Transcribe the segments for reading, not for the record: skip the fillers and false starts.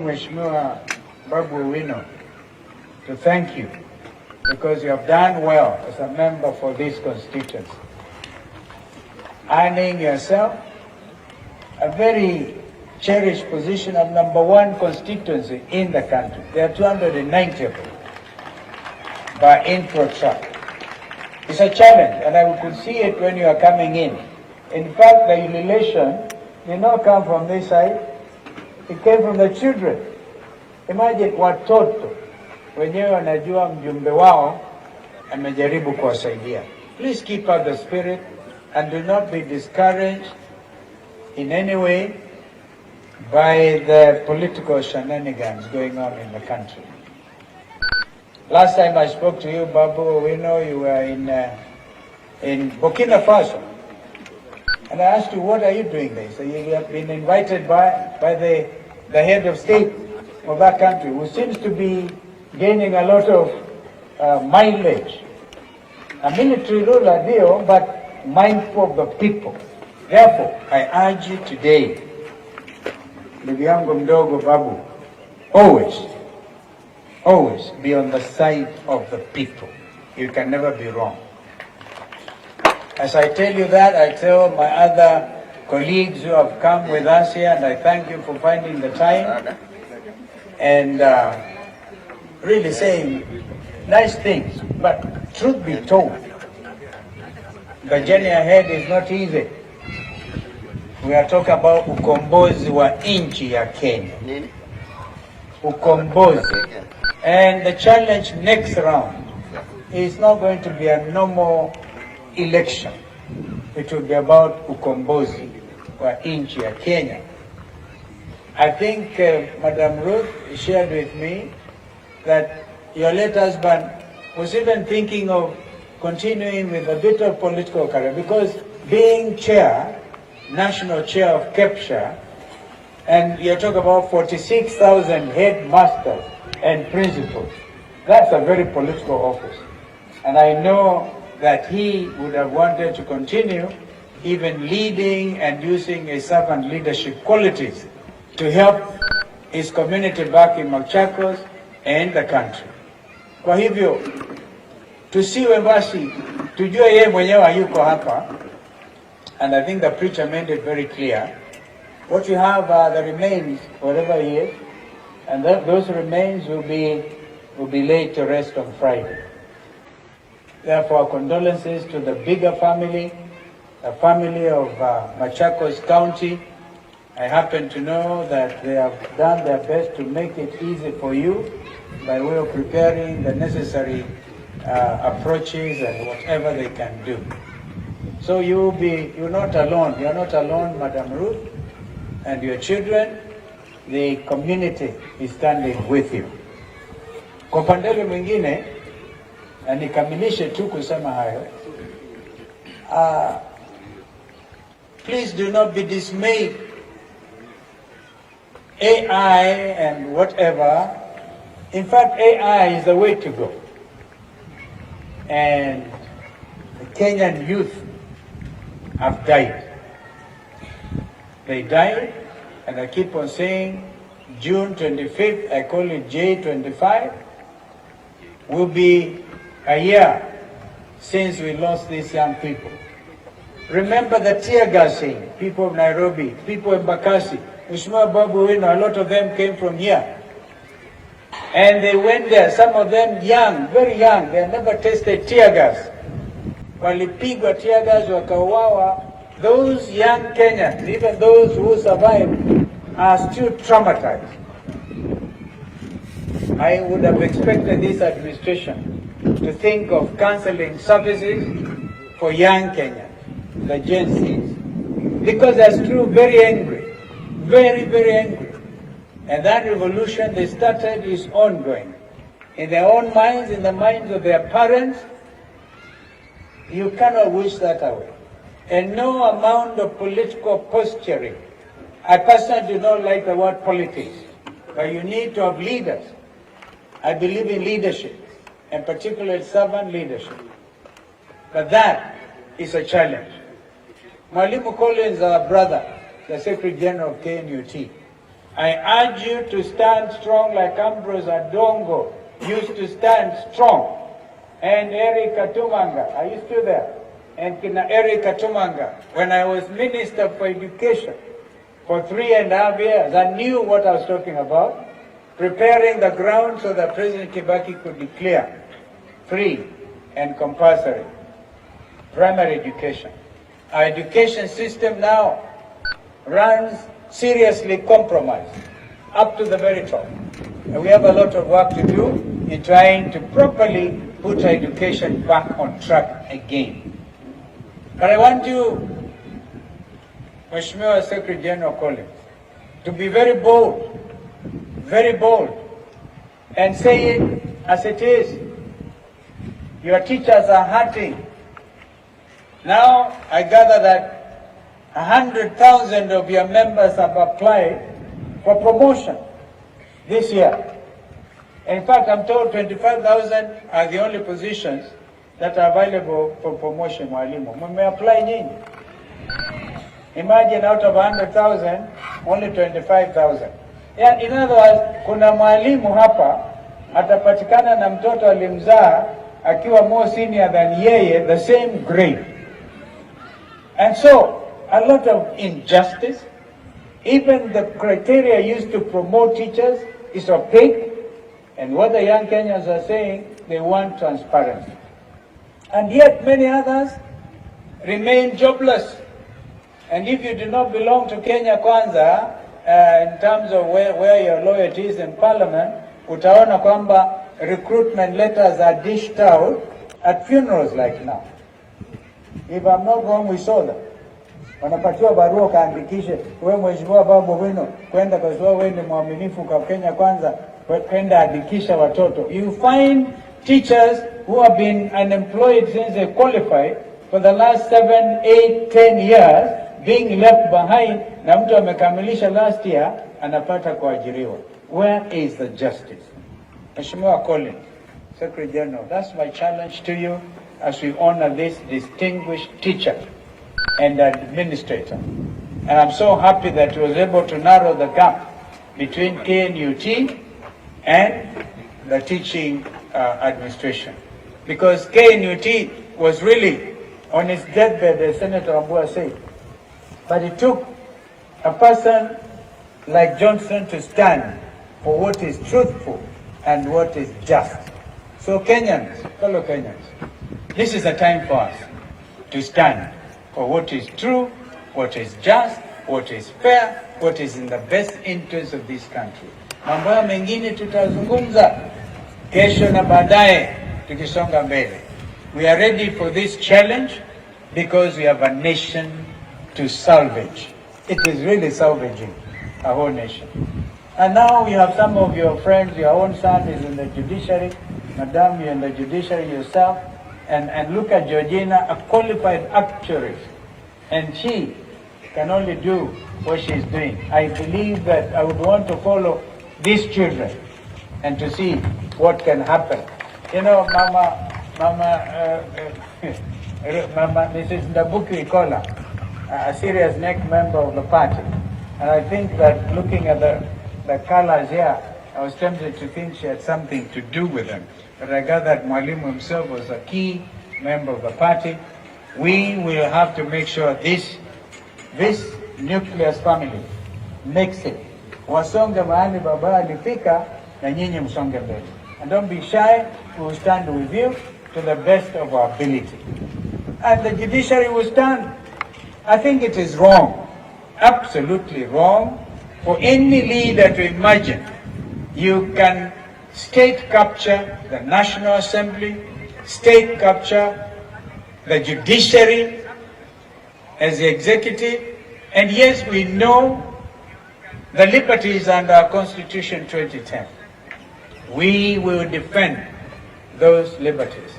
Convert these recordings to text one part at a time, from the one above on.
Mheshimiwa Babu Owino to thank you because you have done well as a member for this constituency, earning yourself a very cherished position of #1 constituency in the country. There are 290 of them by intro track. It's a challenge, and I could see it when you are coming in. In fact, the elation did not come from this side. It came from the children. Imagine watoto wenyewe wanajua mjumbe wao amejaribu kuwasaidia. Please keep up the spirit and do not be discouraged in any way by the political shenanigans going on in the country. Last time I spoke to you, Babu Owino, you were in Burkina Faso. And I asked you, what are you doing there? So you have been invited by the head of state of that country, who seems to be gaining a lot of mileage. A military ruler deal, but mindful of the people. Therefore, I urge you today, ndugu yangu mdogo Babu, always be on the side of the people. You can never be wrong. As I tell you that, I tell my other colleagues who have come with us here, and I thank you for finding the time and really saying nice things. But truth be told, the journey ahead is not easy. We are talking about ukombozi wa nchi ya Kenya. Ukombozi. And the challenge next round is not going to be a normal election. It will be about ukombozi wa nchi ya Kenya. I think Madam Ruth shared with me that your late husband was even thinking of continuing with a bit of political career, because being chair, national chair of KEPSHA, and you're talking about 46,000 headmasters and principals, that's a very political office. And I know that he would have wanted to continue even leading and using his servant leadership qualities to help his community back in Machakos and the country. Kwa hivyo, tusiwe basi, tujue yeye mwenyewe hayuko hapa, and I think the preacher made it very clear. What you have are the remains, wherever he is, and those remains will be laid to rest on Friday. Therefore, condolences to the bigger family, the family of Machakos County. I happen to know that they have done their best to make it easy for you by way of preparing the necessary approaches and whatever they can do. So you're not alone. You're not alone, Madam Ruth, and your children. The community is standing with you. Kwa upande mwingine, na nikamilishe tu kusema hayo, please do not be dismayed. AI and whatever, in fact, AI is the way to go. And the Kenyan youth have died. They died, and I keep on saying June 25th, I call it J25, will be a year since we lost these young people. Remember the tear gassing, people of Nairobi, people in Bakassi, Mheshimiwa Babu Owino, a lot of them came from here. And they went there, some of them young, very young, they had never tasted tear gas. Walipigwa tear gas, wakauawa. Those young Kenyans, even those who survived, are still traumatized. I would have expected this administration to think of cancelling services for young Kenyans, the Gen Zs, because they're still very angry, very, very angry. And that revolution they started is ongoing. In their own minds, in the minds of their parents, you cannot wish that away. And no amount of political posturing. I personally do not like the word politics, but you need to have leaders. I believe in leadership, and particularly servant leadership. But that is a challenge. Mwalimu Collins, our brother, the Secretary General of KNUT, I urge you to stand strong like Ambrose Adongo used to stand strong. And Eric Katumanga, are you still there? And Eric Katumanga, when I was Minister for Education for 3.5 years, I knew what I was talking about, preparing the ground so that President Kibaki could declare free and compulsory primary education. Our education system now runs seriously compromised up to the very top. And we have a lot of work to do in trying to properly put our education back on track again. But I want you, Mheshimiwa Secretary General Collins, to be very bold, and say it as it is. Your teachers are hurting. Now, I gather that 100,000 of your members have applied for promotion this year. In fact, I'm told 25,000 are the only positions that are available for promotion, mwalimu. Mume apply nyinyi. Imagine out of 100,000, only 25,000. Yeah, in other words, kuna mwalimu hapa atapatikana na mtoto alimzaa akiwa more senior than yeye, the same grade. And so, a lot of injustice. Even the criteria used to promote teachers is opaque. And what the young Kenyans are saying, they want transparency. And yet many others remain jobless. And if you do not belong to Kenya Kwanza, in terms of where your loyalty is in parliament, utaona kwamba recruitment letters are dished out at funerals like now. If I'm not wrong, we saw that. Wanapatiwa barua kaandikishe, wewe Mheshimiwa Babu Owino, kwenda kwa sababu wewe ni mwaminifu kwa Kenya Kwanza, kwenda andikisha watoto. You find teachers who have been unemployed since they qualified for the last 7, 8, 10 years being left behind, na mtu amekamilisha last year anapata kuajiriwa. Where is the justice? Mheshimiwa Collins, Secretary General, that's my challenge to you as we honor this distinguished teacher and administrator. And I'm so happy that he was able to narrow the gap between KNUT and the teaching administration. Because KNUT was really on its deathbed, as Senator Ambua said. But it took a person like Johnson to stand for what is truthful and what is just. So Kenyans, fellow Kenyans, this is a time for us to stand for what is true, what is just, what is fair, what is in the best interest of this country. Mambo ya mengine tutazungumza kesho na baadaye tukisonga mbele. We are ready for this challenge because we have a nation to salvage. It is really salvaging a whole nation. And now you have some of your friends, your own son is in the judiciary, Madam, you're in the judiciary yourself, and look at Georgina, a qualified actuary, and she can only do what she's doing. I believe that I would want to follow these children and to see what can happen. You know, Mrs. Ndabuki Ikola, a serious neck member of the party. And I think that looking at the colors here, I was tempted to think she had something to do with them. But I gather that Mwalimu himself was a key member of the party. We will have to make sure this nucleus family makes it. Wasonge mahali baba alifika na nyinyi msonge mbele. And don't be shy, we will stand with you to the best of our ability. And the judiciary will stand. I think it is wrong, absolutely wrong, for any leader to imagine you can state capture the National Assembly, state capture the judiciary as the executive, and yes, we know the liberties under our Constitution 2010. We will defend those liberties.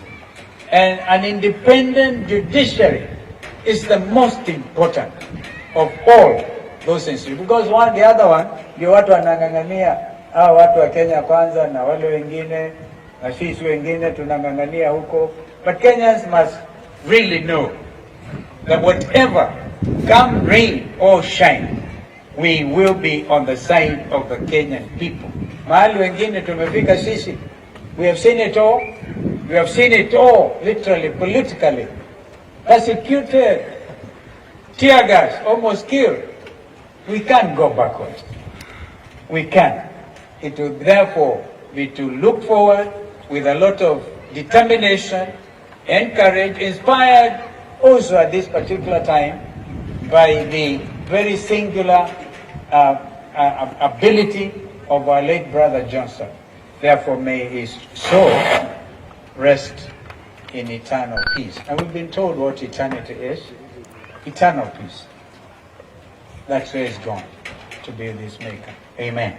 And an independent judiciary is the most important of all those institutions. Because the other one, ndio watu wanang'ang'ania, watu wa Kenya Kwanza na wale wengine, na sisi wengine tunang'ang'ania huko. But Kenyans must really know that whatever, come rain or shine, we will be on the side of the Kenyan people. Mahali wengine tumefika sisi, we have seen it all. We have seen it all, literally, politically. Persecuted, tear gas, almost killed. We can't go backwards. We can't. It will therefore be to look forward with a lot of determination and courage, inspired also at this particular time by the very singular ability of our late brother Johnson. Therefore, may his soul rest in eternal peace. And we've been told what eternity is. Eternal peace. That's where it's gone, to be with his maker. Amen.